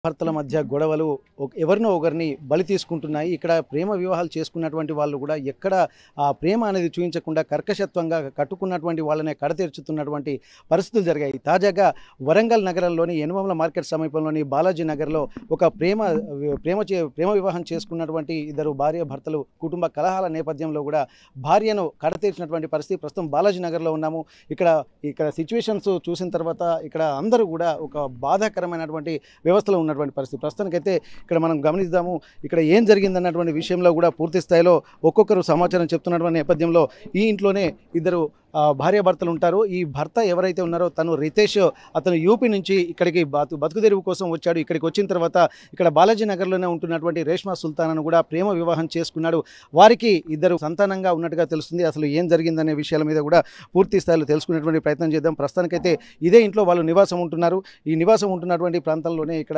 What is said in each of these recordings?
భర్తల మధ్య గొడవలు ఎవరినో ఒకరిని బలి తీసుకుంటున్నాయి. ఇక్కడ ప్రేమ వివాహాలు చేసుకున్నటువంటి వాళ్ళు కూడా ఎక్కడ ఆ ప్రేమ అనేది చూయించకుండా కర్కశత్వంగా కట్టుకున్నటువంటి వాళ్ళనే కడతీర్చుతున్నటువంటి పరిస్థితులు జరిగాయి. తాజాగా వరంగల్ నగరంలోని యనమల మార్కెట్ సమీపంలోని బాలాజీ నగర్లో ఒక ప్రేమ వివాహం చేసుకున్నటువంటి ఇద్దరు భార్య భర్తలు కుటుంబ కలహాల నేపథ్యంలో కూడా భార్యను కడతీర్చినటువంటి పరిస్థితి. ప్రస్తుతం బాలాజీ నగర్లో ఉన్నాము. ఇక్కడ సిచ్యువేషన్స్ చూసిన తర్వాత ఇక్కడ అందరూ కూడా ఒక బాధాకరమైనటువంటి వ్యవస్థలో ఉన్నటువంటి పరిస్థితి. ప్రస్తుతానికైతే ఇక్కడ మనం గమనిద్దాము. ఇక్కడ ఏం జరిగిందన్నటువంటి విషయంలో కూడా పూర్తి స్థాయిలో ఒక్కొక్కరు సమాచారం చెప్తున్నటువంటి నేపథ్యంలో ఈ ఇంట్లోనే ఇద్దరు భార్యాభర్తలు ఉంటారు. ఈ భర్త ఎవరైతే ఉన్నారో తను రితేష్, అతను యూపీ నుంచి ఇక్కడికి బతుకు తెరువు కోసం వచ్చాడు. ఇక్కడికి వచ్చిన తర్వాత ఇక్కడ బాలాజీ నగర్లోనే ఉంటున్నటువంటి రేష్మా సుల్తాన్ను కూడా ప్రేమ వివాహం చేసుకున్నాడు. వారికి ఇద్దరు సంతానంగా ఉన్నట్టుగా తెలుస్తుంది. అసలు ఏం జరిగిందనే విషయాల మీద కూడా పూర్తి స్థాయిలో తెలుసుకునేటువంటి ప్రయత్నం చేద్దాం. ప్రస్తుతానికైతే ఇదే ఇంట్లో వాళ్ళు నివాసం ఉంటున్నారు. ఈ నివాసం ఉంటున్నటువంటి ప్రాంతంలోనే ఇక్కడ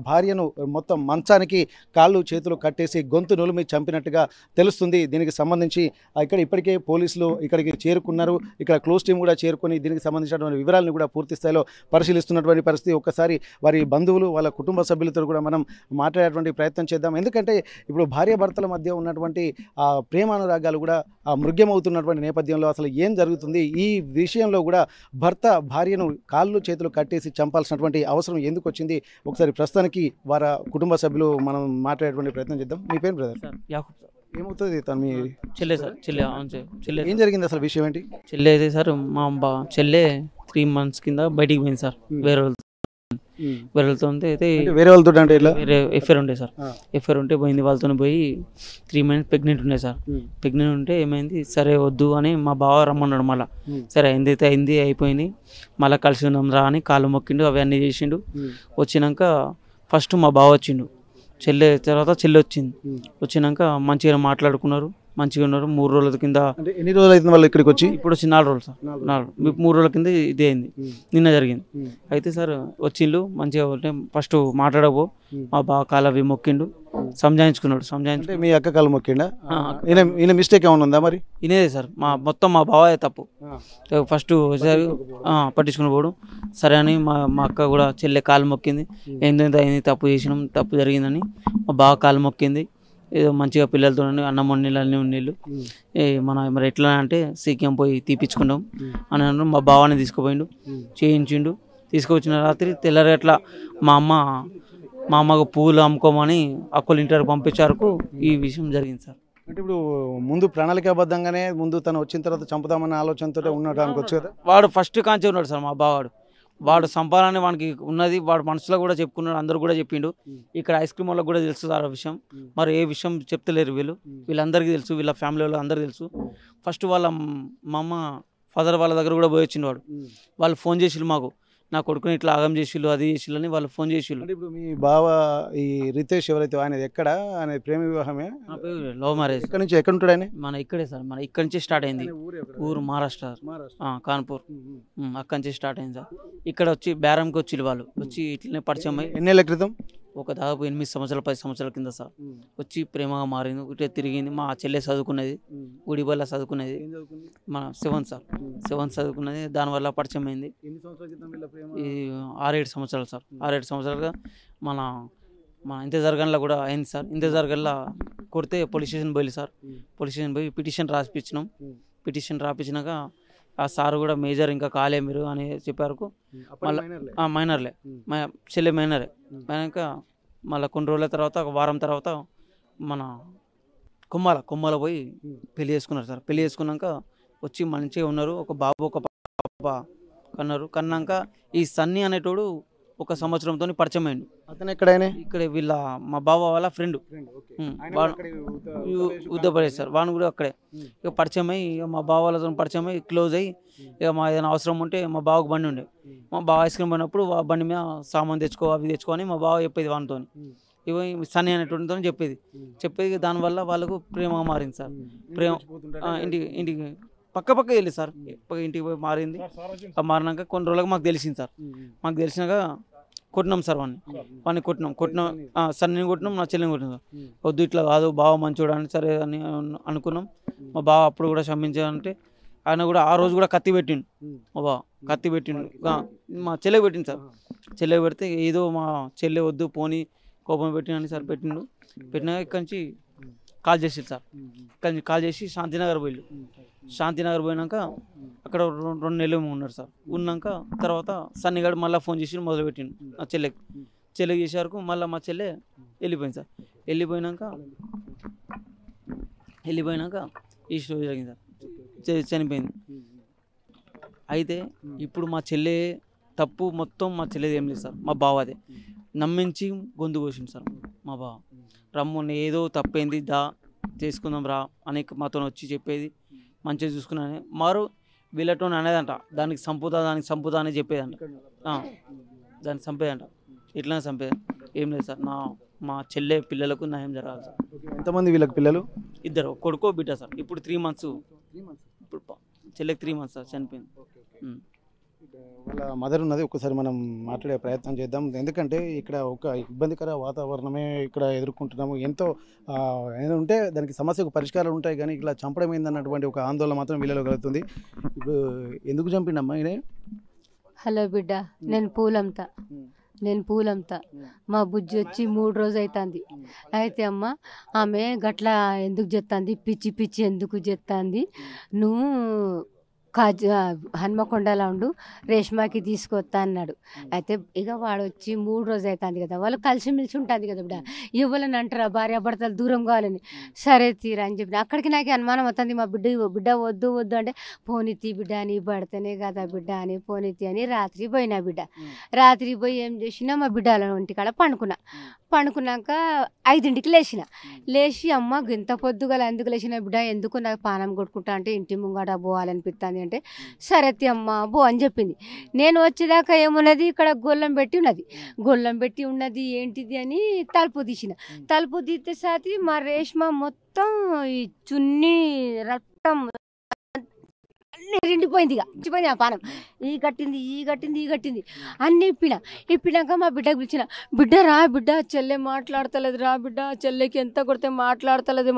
భార్యను మొత్తం మంచానికి కాళ్ళు చేతులు కట్టేసి గొంతు నులిమి చంపినట్టుగా తెలుస్తుంది. దీనికి సంబంధించి ఇక్కడ ఇప్పటికే పోలీసులు ఇక్కడికి చేరుకున్నారు. ఇక్కడ క్లోజ్ టీం కూడా చేరుకొని దీనికి సంబంధించినటువంటి వివరాలను కూడా పూర్తి స్థాయిలో పరిశీలిస్తున్నటువంటి పరిస్థితి. ఒక్కసారి వారి బంధువులు వాళ్ళ కుటుంబ సభ్యులతో కూడా మనం మాట్లాడేటువంటి ప్రయత్నం చేద్దాం. ఎందుకంటే ఇప్పుడు భార్యాభర్తల మధ్య ఉన్నటువంటి ప్రేమానురాగాలు కూడా మృగ్యమవుతున్నటువంటి నేపథ్యంలో అసలు ఏం జరుగుతుంది, ఈ విషయంలో కూడా భర్త భార్యను కాళ్ళు చేతులు కట్టేసి చంపాల్సినటువంటి అవసరం ఎందుకు వచ్చింది, ఒకసారి ప్రస్తుతానికి వారి కుటుంబ సభ్యులు మనం మాట్లాడేటువంటి ప్రయత్నం చేద్దాం. మీ పేరు బ్రదర్? యాకూబ్ సార్. ఏమవుతుంది తను మీ చెల్లె సార్. చెల్లె అవును సార్. చెల్లె. ఏం జరిగింది అసలు విషయం ఏంటి? చెల్లె అయితే సార్ మా చెల్లె 3 months కింద బయటికి పోయింది సార్. వేరే వాళ్ళతో అయితే వేరే వాళ్ళతో అంటే ఇట్లా వేరే ఎఫ్ఐఆర్ ఉండే సార్. ఎఫ్ఐఆర్ ఉంటే పోయింది. వాళ్ళతో పోయి 3 months ప్రెగ్నెంట్ ఉండే సార్. ప్రెగ్నెంట్ ఉంటే ఏమైంది, సరే వద్దు అని మా బావ రమ్మన్నాడు. మళ్ళీ సరే అయిందైతే అయింది, అయిపోయింది, మళ్ళీ కలిసి ఉన్నాం రా అని కాళ్ళు మొక్కిండు, అవన్నీ చేసిండు. వచ్చినాక ఫస్ట్ మా బావ వచ్చిండు, చెల్లె తర్వాత చెల్లె వచ్చింది. వచ్చినాక మంచిగా మాట్లాడుకున్నారు, మంచిగా ఉన్నారు. 3 రోజుల కింద. ఎన్ని రోజులు అవుతుంది వాళ్ళు ఇక్కడికి వచ్చి? ఇప్పుడు వచ్చి 4 రోజులు సార్. 3 రోజుల కింద ఇదే అయింది, నిన్న జరిగింది. అయితే సార్ వచ్చిండు మంచిగా. ఫస్ట్ మాట్లాడబో మా బావ కాలవి మొక్కిండు, సంజాయించుకున్నాడు. సంజాయించుకుంటే మీ అక్క కాలు మొక్కిండా? ఈయన మిస్టేక్ ఏమైనా ఉందా మరి? ఇనేదే సార్, మొత్తం మా బావ తప్పు. ఫస్ట్ ఒకసారి పట్టించుకుని పోవడం సరే అని మా అక్క కూడా చెల్లె కాలు మొక్కింది. ఏందో అయింది, తప్పు చేసినాం, తప్పు జరిగిందని మా బావ కాలు మొక్కింది. ఏదో మంచిగా పిల్లలతో అన్నం వండిళ్ళు అన్నీ ఉన్నీళ్ళు మరి ఎట్లా అంటే సీక్యం పోయి తీపిచ్చుకున్నాం అని అన్నారు. మా బావాని తీసుకుపోయిండు, చేయించిండు. తీసుకొచ్చిన రాత్రి తెల్లారి అట్లా మా అమ్మకు పూలు అమ్ముకోమని అక్కలు ఇంటికి పంపించారు. ఈ విషయం జరిగింది సార్. అంటే ఇప్పుడు ముందు ప్రణాళికాబద్ధంగానే ముందు తను వచ్చిన తర్వాత చంపుదామన్న ఆలోచనతో ఉన్నాడు అనుకోవచ్చు కదా? వాడు ఫస్ట్ కాంచే ఉన్నాడు సార్ మా బావాడు. వాడు సంపాదన వానికి ఉన్నది, వాడు మనసులో కూడా చెప్పుకున్నాడు, అందరూ కూడా చెప్పిండు. ఇక్కడ ఐస్ క్రీమ్ వాళ్ళకి కూడా తెలుసు ఆ విషయం. మరి ఏ విషయం చెప్తలేరు వీళ్ళందరికీ తెలుసు, వీళ్ళ ఫ్యామిలీ వాళ్ళు అందరికీ తెలుసు. ఫస్ట్ వాళ్ళ మా అమ్మ ఫాదర్ వాళ్ళ దగ్గర కూడా పోయి వచ్చిండు వాడు. వాళ్ళు ఫోన్ చేసిళ్ళు మాకు, నా కొడుకుని ఇట్లా ఆగం చేసిళ్ళు, అది చేసిళ్ళు అని వాళ్ళు ఫోన్ చేసిళ్ళు. ఇప్పుడు మీ బావ ఈ రితేష్ ఎవరైతే ఆయన ఎక్కడ, ఆయన ప్రేమ వివాహమే, లవ్ మ్యారేజ్. ఎక్కడ నుంచి ఎక్కడ ఉంటాడు ఆయన? మన ఇక్కడే సార్, మన ఇక్కడ నుంచి స్టార్ట్ అయింది. ఊరు మహారాష్ట్ర, కాన్పూర్. అక్కడి నుంచి స్టార్ట్ అయింది సార్. ఇక్కడ వచ్చి బేరంకి వచ్చి వాళ్ళు వచ్చి ఇట్లనే పరిచయం అయ్యి ఎన్నేళ్ల క్రితం, ఒక దాదాపు 8 సంవత్సరాలు 10 సంవత్సరాల కింద సార్ వచ్చి ప్రేమగా మారింది. ఇటే తిరిగింది. మా చెల్లె చదువుకున్నది, గుడిబల్ల చదువుకునేది, మన 7th సార్, 7th చదువుకున్నది. దానివల్ల పరిచయం అయింది. ఈ 6-7 సంవత్సరాలు సార్. 6-7 సంవత్సరాలుగా మన ఇంతజార్గన్లో కూడా అయింది సార్. ఇంతజార్గన్లో కొడితే పోలీస్ స్టేషన్ పోయి సార్, పోలీస్ స్టేషన్ పోయి పిటిషన్ రాసిపించినాం. పిటిషన్ రాపించినాక ఆ సార్ కూడా మేజర్ ఇంకా కాలే మీరు అని చెప్పారు. మళ్ళీ మైనర్లే, చెల్లె మైనరే. అయినాక మళ్ళీ కొన్ని రోజుల తర్వాత, ఒక వారం తర్వాత మన కొమ్మల పోయి పెళ్లి చేసుకున్నారు సార్. పెళ్లి చేసుకున్నాక వచ్చి మంచిగా ఉన్నారు. ఒక బాబు ఒక పాప కన్నారు. కన్నాక ఈ సన్నీ అనేటోడు 1 సంవత్సరంతో పరిచయం అయ్యిండు. అతను ఎక్కడైనా ఇక్కడ వీళ్ళ మా బావ వాళ్ళ ఫ్రెండ్ ఉత్తరప్రదేశ్ సార్. వాడు కూడా అక్కడే ఇక పరిచయం అయ్యి, మా బావ వాళ్ళతో పరిచయం అయ్యి క్లోజ్ అయ్యి, ఇక మా ఏదైనా అవసరం ఉంటే మా బావకు బండి ఉండే, మా బావ ఐస్ క్రీమ్ పోయినప్పుడు బండి మీద సామాన్ తెచ్చుకో, అవి తెచ్చుకో అని మా బావ చెప్పేది వానితో. ఇవి సన్నీ అనేటువంటితో చెప్పేది. దానివల్ల వాళ్ళకు ప్రేమగా మారింది సార్. ప్రేమ ఇంటికి పక్క వెళ్ళి సార్, ఇంటికి పోయి మారింది. మారినాక కొన్ని రోజులకు మాకు తెలిసింది సార్. మాకు తెలిసినాక కొట్టినాం సార్, వాడిని కొట్టినాం. సన్నీని కొట్టినాం, నా చెల్లిని కొట్టినాం సార్. వద్దు ఇట్లా కాదు, బావ మంచోడు అని సరే అని అనుకున్నాం. మా బావ అప్పుడు కూడా క్షమించాలంటే ఆయన కూడా ఆ రోజు కూడా కత్తి పెట్టిండు. మా బావ కత్తి పెట్టిండు, మా చెల్లెకి పెట్టిండు సార్. చెల్లె పెడితే ఏదో మా చెల్లె వద్దు పోని కోపం పెట్టినని సార్ పెట్టినాక ఇక్కడి నుంచి కాల్ చేసారు సార్. ఇక్కడి నుంచి కాల్ చేసి శాంతినగర్ పోయి శాంతినగర్ పోయినాక అక్కడ 2 నెలలు ఉన్నారు సార్. ఉన్నాక తర్వాత సన్నిగాడు మళ్ళీ ఫోన్ చేసి మొదలుపెట్టిండు నా చెల్లెకి చేసే వరకు మళ్ళీ మా చెల్లె వెళ్ళిపోయింది సార్. వెళ్ళిపోయినాక ఈ స్టోరీ జరిగింది సార్. చనిపోయింది. అయితే ఇప్పుడు మా చెల్లె తప్పు మొత్తం మా చెల్లెది ఏం లేదు సార్, మా బావదే. నమ్మించి గొంతు కోసింది సార్ మా బావ. రమ్ముని ఏదో తప్పైంది దా చేసుకుందాం రా అని మాతో వచ్చి చెప్పేది, మంచిగా చూసుకున్నాను మారు వీళ్ళతో అనేదంట. దానికి సంపుతా అని చెప్పేదంట. దాన్ని చంపేదంట. ఇట్లా చంపేది ఏం లేదు సార్. మా చెల్లె పిల్లలకు న్యాయం జరగాలి సార్. ఎంతమంది వీళ్ళకి పిల్లలు? 2 కొడుకో బిడ్డ సార్. ఇప్పుడు 3 months. ఇప్పుడు చెల్లెకి 3 months సార్, చనిపోయింది. వాళ్ళ మదర్ ఉన్నది, ఒక్కసారి మనం మాట్లాడే ప్రయత్నం చేద్దాం. ఎందుకంటే ఇక్కడ ఒక ఇబ్బందికర వాతావరణమే ఇక్కడ ఎదుర్కొంటున్నాము. ఎంతో ఉంటే దానికి సమస్యకు పరిష్కారాలు ఉంటాయి, కానీ ఇట్లా చంపడం ఏందన్నటువంటి ఒక ఆందోళన మాత్రం వీళ్ళలో కలుగుతుంది. ఇప్పుడు ఎందుకు చంపిండమ్మా ఈయన? హలో బిడ్డ, నేను పూలంతా మా బుజ్జి వచ్చి 3 రోజులు అవుతుంది. అయితే అమ్మ ఆమె గట్లా ఎందుకు చెప్తాంది, పిచ్చి ఎందుకు చెప్తాంది, నువ్వు హన్మకొండలో ఉండు రేష్మాకి తీసుకొస్తా అన్నాడు. అయితే ఇక వాడు వచ్చి 3 రోజులు అవుతుంది కదా, వాళ్ళు కలిసిమెలిసి ఉంటుంది కదా బిడ్డ, ఇవ్వాలని అంటారా భార్యాభర్తలు దూరం కావాలని. సరే తీరా అని చెప్పిన అక్కడికి నాకు అనుమానం వస్తుంది. మా బిడ్డ వద్దు అంటే పోనీతి బిడ్డ అని పడితేనే కదా బిడ్డ అని పోనీతి అని రాత్రి పోయినా బిడ్డ. రాత్రి పోయి ఏం చేసినా మా బిడ్డల ఇంటికాడ పండుకున్నాక 5ంటికి లేచి అమ్మ ఇంత పొద్దుగల ఎందుకు లేచిన బిడ్డ, ఎందుకు నాకు పానం కొట్టుకుంటా అంటే ఇంటి ముంగట పోవాలనిపిస్తుంది అంటే సరే అమ్మ బో అని చెప్పింది. నేను వచ్చేదాకా ఏమున్నది, ఇక్కడ గొల్లం పెట్టి ఉన్నది ఏంటిది అని తలుపు తీస్తే సాతి మా రేష్మ మొత్తం ఈ చున్నీ రక్తం నిండిపోయింది. ఇచ్చిపోయింది ఆ పానం. ఈ గట్టింది అన్నీ ఇప్పినాక మా బిడ్డకు పిలిచిన, బిడ్డ రా బిడ్డ, చెల్లె మాట్లాడతలేదు రా బిడ్డ, చెల్లెకి ఎంత కొడితే మాట్లాడతలేదు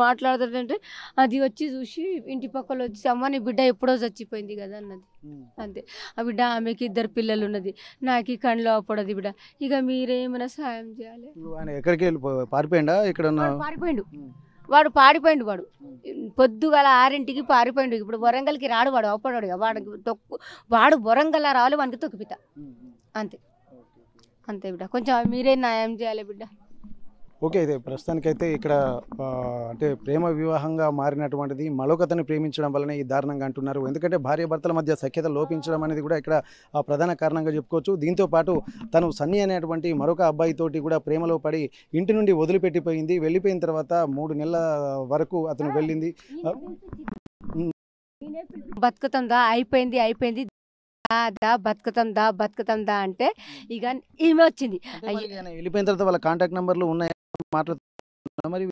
అంటే అది వచ్చి చూసి ఇంటి పక్కల వచ్చి అమ్మ నీ బిడ్డ ఎప్పుడో చచ్చిపోయింది కదా అన్నది. అంతే. ఆ బిడ్డ ఆమెకి 2 పిల్లలు ఉన్నది, నాకు ఈ కళ్ళు అప్పడది బిడ్డ, ఇక మీరేమైనా సాయం చేయాలి. ఎక్కడికి వెళ్ళి పారిపోయిండా? ఇక్కడ పారిపోయిండు వాడు పొద్దుగల 6ంటికి పారిపోయిండు. ఇప్పుడు వరంగల్కి రాడు వాడు, అవపడాడు. వాడు వరంగల్ రావాలి, వానికి తొక్కిపిత. అంతే బిడ్డ, కొంచెం మీరే న్యాయం చేయాలి బిడ్డ. ఓకే. అయితే ప్రస్తుతానికైతే ఇక్కడ అంటే ప్రేమ వివాహంగా మారినటువంటిది మరొకతని ప్రేమించడం వల్లనే ఈ దారుణంగా అంటున్నారు. ఎందుకంటే భార్యాభర్తల మధ్య సఖ్యత లోపించడం అనేది కూడా ఇక్కడ ప్రధాన కారణంగా చెప్పుకోవచ్చు. దీంతోపాటు తను సన్నీ అనేటువంటి మరొక అబ్బాయితోటి కూడా ప్రేమలో పడి ఇంటి నుండి వదిలిపెట్టిపోయింది. వెళ్ళిపోయిన తర్వాత 3 నెలల వరకు అతను వెళ్ళింది. బతుకుతుందా అయిపోయింది బతుకుతుందా అంటే ఇక ఈమె వచ్చింది. వెళ్ళిపోయిన తర్వాత వాళ్ళ కాంటాక్ట్ నెంబర్లు ఉన్నాయి, మాట్లాడుతున్నా మరి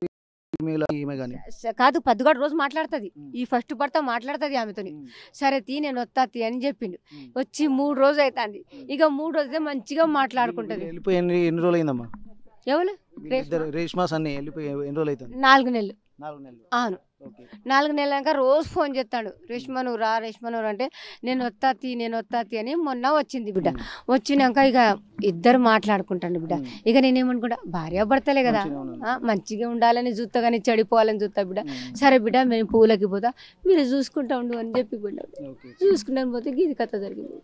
కాదు, పొద్దుగాడు రోజు మాట్లాడుతుంది. ఈ ఫస్ట్ భర్త మాట్లాడుతుంది ఆమెతోని. సరే నేను వస్తా అని చెప్పిండు. వచ్చి 3 రోజులు అవుతుంది. ఇక 3 రోజులే మంచిగా మాట్లాడుకుంటది. వెళ్ళిపోయి ఎన్ని రోజులు అయిందమ్మా? ఎవరు? రేష్మా సన్నీ వెళ్ళిపోయి ఎన్ని రోజులు అవుతుంది? 4 నెలలు. అవును, 4 నెలలక రోజు ఫోన్ చేస్తాడు, రేష్మ నువ్వు రా అంటే నేను వస్తాతి అని. మొన్న వచ్చింది బిడ్డ. వచ్చినాక ఇక ఇద్దరు మాట్లాడుకుంటాను బిడ్డ. ఇక నేనేమనుకుంటా భార్యాభర్తలే కదా, మంచిగా ఉండాలని చూస్తా కానీ చెడిపోవాలని చూస్తా బిడ్డ. సరే బిడ్డ మేము పూలకి పోతా, మీరు చూసుకుంటా ఉండు అని చెప్పి బిడ్డ చూసుకుంటాను పోతే ఇది కథ జరిగింది.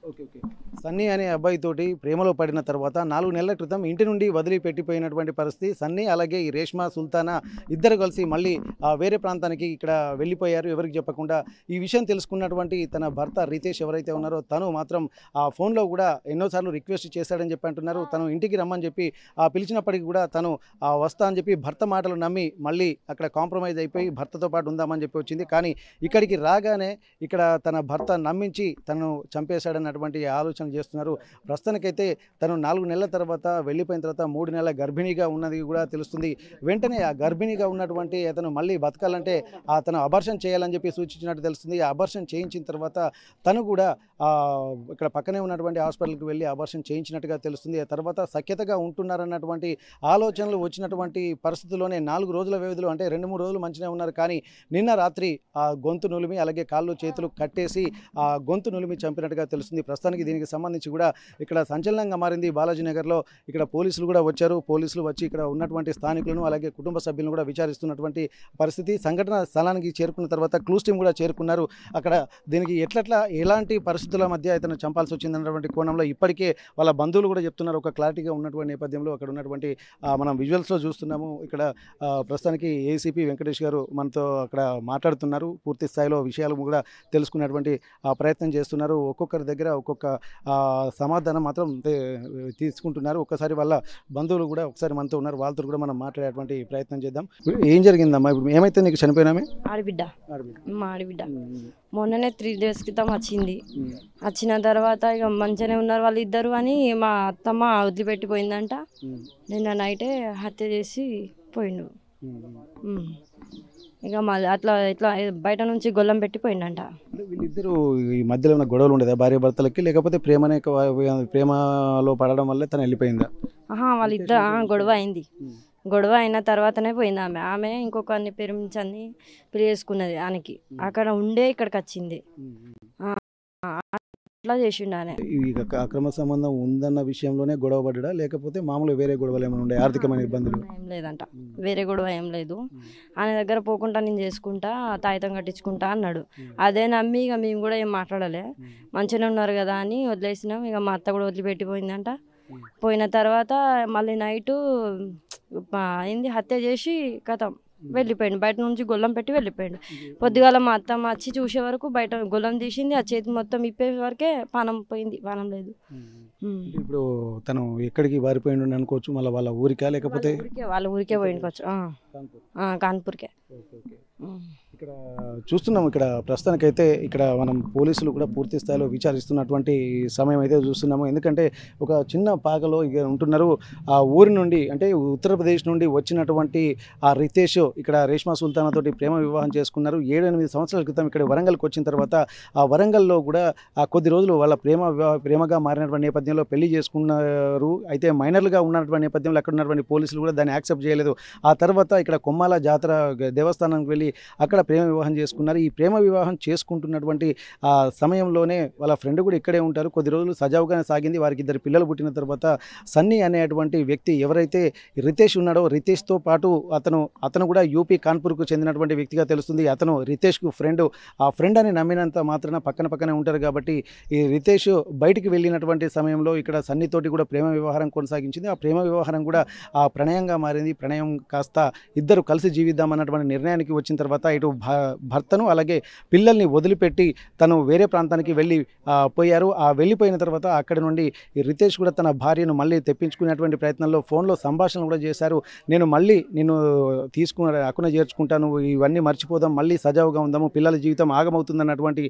సన్నీ అనే అబ్బాయితోటి ప్రేమలో పడిన తర్వాత 4 నెలల క్రితం ఇంటి నుండి వదిలిపెట్టిపోయినటువంటి పరిస్థితి. సన్నీ అలాగే ఈ రేష్మా సుల్తానా ఇద్దరు కలిసి మళ్ళీ వేరే ప్రాంతానికి ఇక్కడ వెళ్ళిపోయారు, ఎవరికి చెప్పకుండా. ఈ విషయం తెలుసుకున్నటువంటి తన భర్త రితేష్ ఎవరైతే ఉన్నారో తను మాత్రం ఆ ఫోన్లో కూడా ఎన్నోసార్లు రిక్వెస్ట్ చేశాడని చెప్పి అంటున్నారు. తను ఇంటికి రమ్మని చెప్పి పిలిచినప్పటికీ కూడా తను వస్తా అని చెప్పి భర్త మాటలు నమ్మి మళ్ళీ అక్కడ కాంప్రమైజ్ అయిపోయి భర్తతో పాటు ఉందామని చెప్పి వచ్చింది. కానీ ఇక్కడికి రాగానే ఇక్కడ తన భర్త నమ్మించి తను చంపేశాడన్నటువంటి ఆలోచన చేస్తున్నారు. ప్రస్తుతానికైతే తను 4 నెలల తర్వాత వెళ్ళిపోయిన తర్వాత 3 నెలల గర్భిణీగా ఉన్నది కూడా తెలుస్తుంది. వెంటనే ఆ గర్భిణీగా ఉన్నటువంటి అతను మళ్ళీ బతకాలంటే తను అబార్షన్ చేయాలని చెప్పి సూచించినట్టు తెలుస్తుంది. ఆ అబార్షన్ చేయించిన తర్వాత తను కూడా ఇక్కడ పక్కనే ఉన్నటువంటి హాస్పిటల్కి వెళ్ళి అబార్షన్ చేయించినట్టుగా తెలుస్తుంది. ఆ తర్వాత సఖ్యతగా ఉంటున్నారన్నటువంటి ఆలోచనలు వచ్చినటువంటి పరిస్థితుల్లోనే 4 రోజుల వ్యవధిలో అంటే 2-3 రోజులు మంచిగా ఉన్నారు. కానీ నిన్న రాత్రి ఆ గొంతు నులిమి అలాగే కాళ్ళు చేతులు కట్టేసి ఆ గొంతు నులిమి చంపినట్టుగా తెలుస్తుంది. ప్రస్తుతానికి దీనికి సంబంధించి కూడా ఇక్కడ సంచలనంగా మారింది. బాలాజీ నగర్లో ఇక్కడ పోలీసులు కూడా వచ్చారు. పోలీసులు వచ్చి ఇక్కడ ఉన్నటువంటి స్థానికులను అలాగే కుటుంబ సభ్యులను కూడా విచారిస్తున్నటువంటి పరిస్థితి. సంఘటన స్థలానికి చేరుకున్న తర్వాత క్లూస్ టీం కూడా చేరుకున్నారు. అక్కడ దీనికి ఎలాంటి పరిస్థితుల మధ్య ఇతను చంపాల్సి వచ్చిందన్నటువంటి కోణంలో ఇప్పటికే వాళ్ళ బంధువులు కూడా చెప్తున్నారు. ఒక క్లారిటీగా ఉన్నటువంటి నేపథ్యంలో అక్కడ ఉన్నటువంటి మనం విజువల్స్లో చూస్తున్నాము. ఇక్కడ ప్రస్తుతానికి ఏసీపీ వెంకటేష్ గారు మనతో అక్కడ మాట్లాడుతున్నారు. పూర్తి స్థాయిలో విషయాలు కూడా తెలుసుకునేటువంటి ప్రయత్నం చేస్తున్నారు. ఒక్కొక్కరి దగ్గర ఒక్కొక్క సమాధానం మాత్రం తీసుకుంటున్నారు. ఒక్కసారి వాళ్ళ బంధువులు కూడా ఒకసారి మనతో ఉన్నారు. వాళ్ళతో కూడా మనం మాట్లాడేటువంటి ప్రయత్నం చేద్దాం. ఏం జరిగిందమ్మా? ఇప్పుడు ఏమైతే నీకు చనిపోయినామే? ఆడబిడ్డ, మా ఆడబిడ్డ మొన్ననే 3 days క్రితం వచ్చింది. వచ్చిన తర్వాత ఇక మంచిగానే ఉన్నారు వాళ్ళు ఇద్దరు అని మా అత్తమ్మ వదిలిపెట్టిపోయిందంట. నిన్న నైటే హత్య చేసి పోయిండు. ఇక మళ్ళీ అట్లా ఇట్లా బయట నుంచి గొల్లం పెట్టిపోయిందంట. వీళ్ళిద్దరు ఈ మధ్యలో ఉన్న గొడవలు ఉండేదా భార్య భర్తలకి, లేకపోతే ప్రేమలో పడడం వల్ల తను వెళ్ళిపోయిందా? వాళ్ళిద్దరు గొడవ అయింది. గొడవ అయిన తర్వాతనే పోయింది ఆమె ఇంకొకరిని ప్రేమించని పెళ్లి చేసుకున్నది. ఆయనకి అక్కడ ఉండే ఇక్కడికి వచ్చింది. అట్లా చేసిండు ఆయన. అక్రమ సంబంధం ఉందన్న విషయంలోనే గొడవ పడ్డా, లేకపోతే మామూలు వేరే గొడవలు ఏమైనా ఉండే ఆర్థికమైన ఇబ్బందులు? ఏం లేదంట, వేరే గొడవ ఏం లేదు. ఆయన దగ్గర పోకుండా నేను చేసుకుంటా తాయితం కట్టించుకుంటా అన్నాడు. అదే నమ్మి ఇక మేము కూడా ఏం మాట్లాడలే, మంచిగానే ఉన్నారు కదా అని వదిలేసినాం. ఇక మా అత్త కూడా వదిలిపెట్టిపోయిందంట. పోయిన తర్వాత మళ్ళీ నైటు అయింది, హత్య చేసి కథం వెళ్ళిపోయాడు. బయట నుంచి గొల్లం పెట్టి వెళ్ళిపోయాడు. పొద్దుగాల మా అత్తమ్మ వచ్చి చూసే వరకు బయట గొల్లం తీసింది. ఆ చేతి మొత్తం ఇప్పే వరకే పానం పోయింది, పానం లేదు. ఇప్పుడు తను ఎక్కడికి వారిపోయిండు అనుకోవచ్చు? మళ్ళీ వాళ్ళ ఊరికా, లేకపోతే వాళ్ళ ఊరికే పోయిండుకోవచ్చు, కాన్పూర్కే. ఇక్కడ చూస్తున్నాం. ఇక్కడ ప్రస్తుతానికైతే ఇక్కడ మనం పోలీసులు కూడా పూర్తి స్థాయిలో విచారిస్తున్నటువంటి సమయం అయితే చూస్తున్నాము. ఎందుకంటే ఒక చిన్న పాకలో ఇక ఉంటున్నారు. ఆ ఊరి నుండి అంటే ఉత్తరప్రదేశ్ నుండి వచ్చినటువంటి ఆ రితేష్ ఇక్కడ రేష్మా సుల్తానా తోటి ప్రేమ వివాహం చేసుకున్నారు. 7-8 సంవత్సరాల క్రితం ఇక్కడ వరంగల్కి వచ్చిన తర్వాత ఆ వరంగల్లో కూడా కొద్ది రోజులు వాళ్ళ ప్రేమగా మారినటువంటి నేపథ్యంలో పెళ్లి చేసుకున్నారు. అయితే మైనర్లుగా ఉన్నటువంటి నేపథ్యంలో అక్కడ ఉన్నటువంటి పోలీసులు కూడా దాన్ని యాక్సెప్ట్ చేయలేదు. ఆ తర్వాత ఇక్కడ కొమ్మాల జాతర దేవస్థానానికి వెళ్ళి అక్కడ ప్రేమ వివాహం చేసుకున్నారు. ఈ ప్రేమ వివాహం చేసుకుంటున్నటువంటి సమయంలోనే వాళ్ళ ఫ్రెండ్ కూడా ఇక్కడే ఉంటారు. కొద్ది రోజులు సజావుగానే సాగింది. వారికి 2 పిల్లలు పుట్టిన తర్వాత సన్నీ అనేటువంటి వ్యక్తి ఎవరైతే రితేష్ ఉన్నాడో, రితేష్తో పాటు అతను కూడా యూపీ కాన్పూర్కు చెందినటువంటి వ్యక్తిగా తెలుస్తుంది. అతను రితేష్కు ఫ్రెండ్. ఆ ఫ్రెండ్ అని నమ్మినంత మాత్రాన పక్కనే ఉంటారు కాబట్టి ఈ రితేష్ బయటికి వెళ్ళినటువంటి సమయంలో ఇక్కడ సన్నీతోటి కూడా ప్రేమ వ్యవహారం కొనసాగించింది. ఆ ప్రేమ వ్యవహారం కూడా ప్రణయంగా మారింది. ప్రణయం కాస్త ఇద్దరు కలిసి జీవిద్దామన్నటువంటి నిర్ణయానికి వచ్చిన తర్వాత ఇటు భర్తను అలాగే పిల్లల్ని వదిలిపెట్టి తను వేరే ప్రాంతానికి పోయారు. వెళ్ళిపోయిన తర్వాత అక్కడి నుండి ఈ రితేష్ కూడా తన భార్యను మళ్ళీ తెప్పించుకునేటువంటి ప్రయత్నంలో ఫోన్లో సంభాషణలు కూడా చేశారు. నేను మళ్ళీ నిన్ను అక్కున చేర్చుకుంటాను, ఇవన్నీ మర్చిపోదాం, మళ్ళీ సజావుగా ఉందాము, పిల్లల జీవితం ఆగమవుతుందన్నటువంటి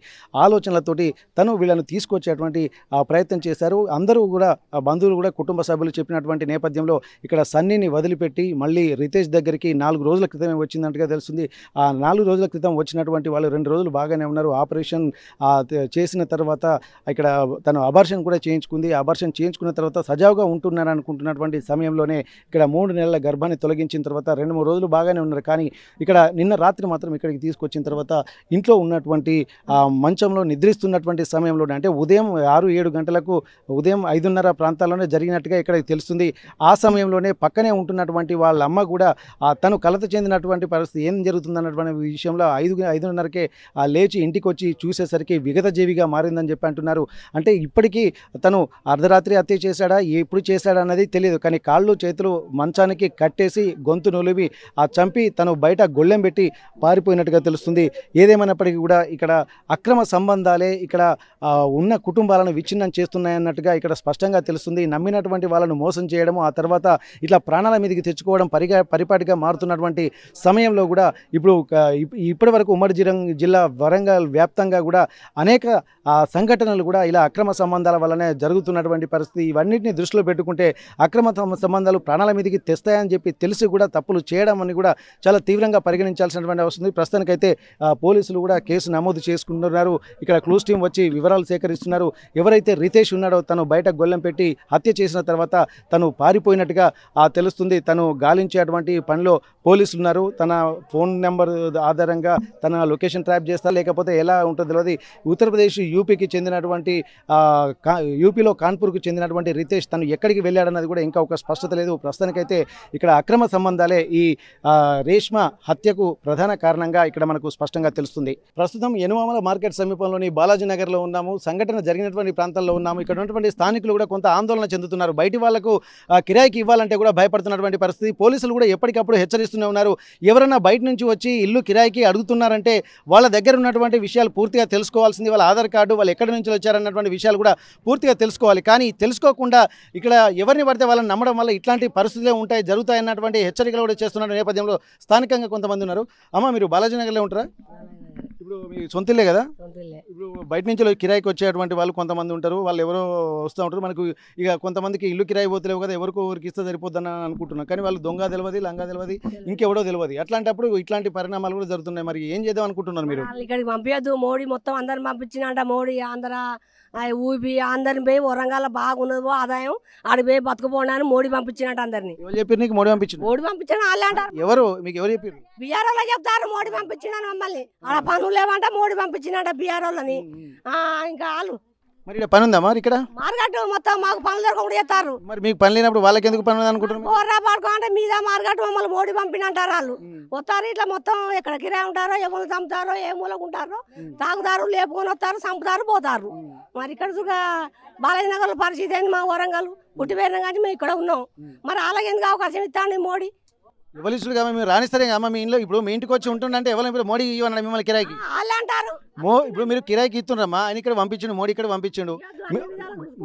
ఆలోచనలతోటి తను వీళ్ళను తీసుకొచ్చేటువంటి ప్రయత్నం చేశారు. అందరూ కూడా బంధువులు కూడా కుటుంబ సభ్యులు చెప్పినటువంటి నేపథ్యంలో ఇక్కడ సన్నీని వదిలిపెట్టి మళ్ళీ రితేష్ దగ్గరికి 4 రోజుల క్రితమే వచ్చిందంటగా తెలుస్తుంది. ఆ 4 రోజుల క్రితం వచ్చినటువంటి వాళ్ళు 2 రోజులు బాగానే ఉన్నారు. ఆపరేషన్ చేసిన తర్వాత ఇక్కడ తను అబార్షన్ కూడా చేయించుకుంది. అబార్షన్ చేయించుకున్న తర్వాత సజావుగా ఉంటున్నారనుకుంటున్నటువంటి సమయంలోనే ఇక్కడ 3 నెలల గర్భాన్ని తొలగించిన తర్వాత 2-3 రోజులు బాగానే ఉన్నారు. కానీ ఇక్కడ నిన్న రాత్రి మాత్రం ఇక్కడికి తీసుకొచ్చిన తర్వాత ఇంట్లో ఉన్నటువంటి మంచంలో నిద్రిస్తున్నటువంటి సమయంలోనే అంటే ఉదయం 6-7 గంటలకు ఉదయం 5:30 ప్రాంతాల్లోనే జరిగినట్టుగా ఇక్కడ తెలుస్తుంది. ఆ సమయంలోనే పక్కనే ఉంటున్నటువంటి వాళ్ళ అమ్మ కూడా తను కలత చెందినటువంటి పరిస్థితి ఏం జరుగుతుందన్నటువంటి విషయంలో 5:30కే లేచి ఇంటికి వచ్చి చూసేసరికి విగత జీవిగా మారిందని చెప్పి అంటున్నారు. అంటే ఇప్పటికీ తను అర్ధరాత్రి హత్య చేశాడా, ఎప్పుడు చేశాడా అన్నది తెలియదు. కానీ కాళ్ళు చేతులు మంచానికి కట్టేసి గొంతు నులిమి చంపి తను బయట గొళ్ళెం పెట్టి పారిపోయినట్టుగా తెలుస్తుంది. ఏదేమైనప్పటికీ కూడా ఇక్కడ అక్రమ సంబంధాలే ఇక్కడ ఉన్న కుటుంబాలను విచ్ఛిన్నం చేస్తున్నాయన్నట్టుగా ఇక్కడ స్పష్టంగా తెలుస్తుంది. నమ్మినటువంటి వాళ్ళను మోసం చేయడము, ఆ తర్వాత ఇట్లా ప్రాణాల మీదకి తెచ్చుకోవడం పరిపాటిగా మారుతున్నటువంటి సమయంలో కూడా ఇప్పుడు ఇప్పటి వరకు ఉమ్మడి జిల్లా వరంగల్ వ్యాప్తంగా కూడా అనేక సంఘటనలు కూడా ఇలా అక్రమ సంబంధాల వల్లనే జరుగుతున్నటువంటి పరిస్థితి. ఇవన్నిటిని దృష్టిలో పెట్టుకుంటే అక్రమ సంబంధాలు ప్రాణాల మీదకి తెస్తాయని చెప్పి తెలిసి కూడా తప్పులు చేయడం అని కూడా చాలా తీవ్రంగా పరిగణించాల్సినటువంటి అవసరం ఉంది. ప్రస్తుతానికైతే పోలీసులు కూడా కేసు నమోదు చేసుకుంటున్నారు. ఇక్కడ క్లూస్ టీం వచ్చి వివరాలు సేకరిస్తున్నారు. ఎవరైతే రితేష్ ఉన్నాడో తను బయట గొల్లెం పెట్టి హత్య చేసిన తర్వాత తను పారిపోయినట్టుగా తెలుస్తుంది. తను గాలించేటువంటి పనిలో పోలీసులు ఉన్నారు. తన ఫోన్ నెంబర్ ఆధారంగా తన లొకేషన్ ట్రాప్ చేస్తారు, లేకపోతే ఎలా ఉంటుందో తెలియదు. ఉత్తరప్రదేశ్ యూపీకి చెందినటువంటి యూపీలో కాన్పూర్కు చెందినటువంటి రితేష్ తను ఎక్కడికి వెళ్ళాడన్నది కూడా ఇంకా ఒక స్పష్టత లేదు. ప్రస్తుతానికైతే ఇక్కడ అక్రమ సంబంధాలే ఈ రేష్మ హత్యకు ప్రధాన కారణంగా ఇక్కడ మనకు స్పష్టంగా తెలుస్తుంది. ప్రస్తుతం యనుమామల మార్కెట్ సమీపంలోని బాలాజీ నగర్లో ఉన్నాము. సంఘటన జరిగినటువంటి ప్రాంతాల్లో ఉన్నాము. ఇక్కడ ఉన్నటువంటి స్థానికులు కూడా కొంత ఆందోళన చెందుతున్నారు. బయటి వాళ్లకు కిరాయికి ఇవ్వాలంటే కూడా భయపడుతున్నటువంటి పరిస్థితి. పోలీసులు కూడా ఎప్పటికప్పుడు హెచ్చరిస్తూనే ఉన్నారు. ఎవరైనా బయట నుంచి వచ్చి ఇల్లు కిరాయికి అడుగుతున్నారంటే వాళ్ళ దగ్గర ఉన్నటువంటి విషయాలు పూర్తిగా తెలుసుకోవాల్సింది. వాళ్ళ ఆధార్ కార్డు, వాళ్ళు ఎక్కడి నుంచి వచ్చారన్నటువంటి విషయాలు కూడా పూర్తిగా తెలుసుకోవాలి. కానీ తెలుసుకోకుండా ఇక్కడ ఎవరిని పడితే వాళ్ళని నమ్మడం వల్ల ఇట్లాంటి పరిస్థితులే ఉంటాయి, జరుగుతాయి అన్నటువంటి హెచ్చరికలు కూడా చేస్తున్న నేపథ్యంలో స్థానికంగా కొంతమంది ఉన్నారు. అమ్మ, మీరు బాలాజీ నగర్లో ఉంటారా? ఇప్పుడు మీ సొంతిల్లే కదా? ఇప్పుడు బయట నుంచి కిరాయికి వచ్చేటువంటి వాళ్ళు కొంతమంది ఉంటారు. వాళ్ళు ఎవరో వస్తూ ఉంటారు. మనకు ఇక కొంతమందికి ఇల్లు కిరాయి పోతలేవు కదా, ఎవరికో ఊరికి ఇస్తే సరిపోద్దని అనుకుంటున్నాం. కానీ వాళ్ళు దొంగ తెలియదు, లంగా తెలియదు, ఇంకెవడో తెలియదు. అట్లాంటప్పుడు ఇట్లాంటి పరిణామాలు కూడా జరుగుతున్నాయి. మరి ఏం చేద్దాం అనుకుంటున్నారు మీరు? ఇక్కడికి పంపించద్దు. మోడీ మొత్తం అందరిని పంపించినంట. మోడీ ఆంధ్ర ఊపి అందరిని పోయి వరంగల్ బాగున్నది ఆదాయం ఆడికి పోయి బతుకుపోండి అని మోడీ పంపించినట్టు అందరినీ. ఎవరు చెప్పారు నీకు మోడీ పంపించారు? మోడీ పంపించిన వాళ్ళే అంటారు. ఎవరు మీకు ఎవరు చెప్పారు? బీఆర్ వాళ్ళు చెప్తారు మోడీ పంపించిన మమ్మల్ని. ఆడ పనులు లేవంట, మోడీ పంపించినట్ట బీఆర్ వాళ్ళని. ఇంకా వాళ్ళు మరి ఇక్కడ పని ఉందా మరి? ఇక్కడ మార్కెట్ మొత్తం మాకు పనులు దొరకకుండా చేస్తారు. మరి మీకు పని లేనప్పుడు వాళ్ళకి ఎందుకు పని అనుకుంటున్నారు? ఓర్రా పాడుకో అంటే మీద మార్కెట్ మమ్మల్ని మోడీ పంపినంటారు. వాళ్ళు వస్తారు ఇట్లా మొత్తం ఎక్కడ కిరాయి ఉంటారో, ఎవరు చంపుతారో, ఏ మూలకుంటారో, తాగుతారు, లేపుకొని వస్తారు, చంపుతారు, పోతారు. మరి ఇక్కడ చూడ బాలాజీ నగర్ పరిస్థితి ఏంది? మా వరంగల్ పుట్టి పోయినా కానీ మేము ఇక్కడ ఉన్నాం. మరి అలాగే ఎందుకు అవకాశం ఇస్తాను మోడీ? ఎవరిస్తుడు కదా, మీరు రాణిస్తారే అమ్మ మీ ఇంట్లో. ఇప్పుడు మీ ఇంటికి వచ్చి ఉంటుందంటే ఎవరు మోడీ ఇవ్వన్నాడు మిమ్మల్ని కిరాయికి? వాళ్ళు అంటారు. ఇప్పుడు మీరు కిరాయికి ఇస్తుండ్రమ్మా, ఆయన ఇక్కడ పంపించండు, మోడీ ఇక్కడ పంపించండు,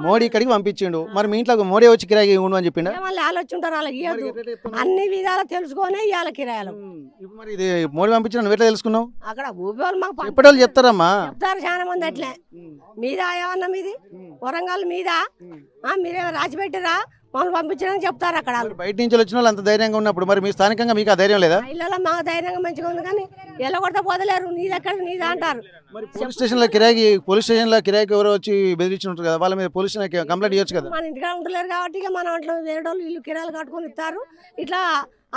మోడీ ఇక్కడికి పంపించిండు. మరి మీ ఇంట్లో మోడీ వచ్చి కిరాయికి ఇవ్వండు అని చెప్పిండు. వాళ్ళు ఆలోచింటారు, వాళ్ళకి ఇవ్వద్దు. అన్ని విధాలు తెలుసుకొని ఇవ్వాలి కిరాయిలు. ఇప్పుడు మరి ఇది మోడీ పంపించిన నువ్వు ఎట్లా తెలుసుకున్నావు? అక్కడ ఊపి వాళ్ళు మాకు ఎప్పటి చెప్తారమ్మా, చెప్తారు చాలా మంది. అట్లే మీద ఏమన్నా మీది వరంగల్ మీద మీరేమో రాసి పెట్టిరా మమ్మల్ని పంపించారని చెప్తారు అక్కడ. బయట నుంచి వచ్చిన వాళ్ళు అంత ధైర్యంగా ఉన్నప్పుడు మరి మీ స్థానికంగా మీకు ఆ ధైర్యం లేదా? ఇళ్ళలో మాకు ధైర్యంగా మంచిగా ఉంది కానీ ఎలా కొడితే పోదలేరు. నీదెక్కడ నీదా అంటారు. పోలీస్ స్టేషన్లో కిరాయికి ఎవరో వచ్చి బెదిరించుంటారు కదా, వాళ్ళ మీద పోలీస్ స్టేషన్ కంప్లైంట్ ఇవ్వచ్చు కదా. మన ఇంటికాడ ఉండలేరు కాబట్టి ఇక మన ఇంట్లో వేరే వాళ్ళు ఇల్లు కిరాయిలు కట్టుకొని ఇస్తారు. ఇట్లా